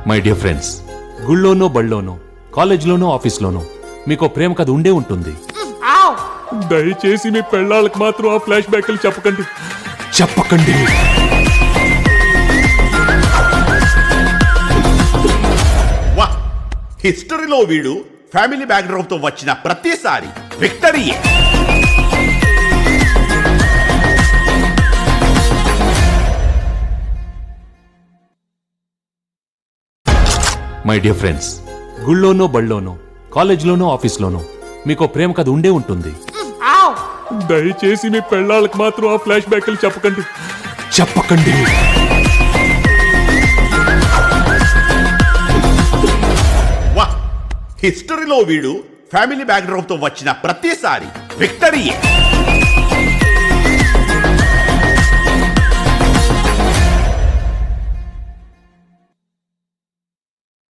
My dear friends, గుళ్ళోనో బళ్ళోనో కాలేజ్లోనో ఆఫీస్లోనో మీకు ప్రేమ కథ ఉండే ఉంటుంది. దయచేసి మీ పెళ్ళాళ్ళకి మాత్రం ఆ ఫ్లాష్ బ్యాక్లు చెప్పకండి. హిస్టరీలో వీడు ఫ్యామిలీ బ్యాక్గ్రౌండ్ తో వచ్చిన ప్రతిసారి విక్టరీయే. మై డియర్ ఫ్రెండ్స్, గుళ్ళోనో బళ్ళోనో కాలేజ్లోనో ఆఫీస్లోనో మీకు ప్రేమ కథ ఉండే ఉంటుంది. దయచేసి మీ పెళ్ళాళ్ళకి మాత్రం ఆ ఫ్లాష్ బ్యాక్లు చెప్పకండి. హిస్టరీలో వీడు ఫ్యామిలీ బ్యాక్గ్రౌండ్ తో వచ్చిన ప్రతిసారి విక్టరీయే.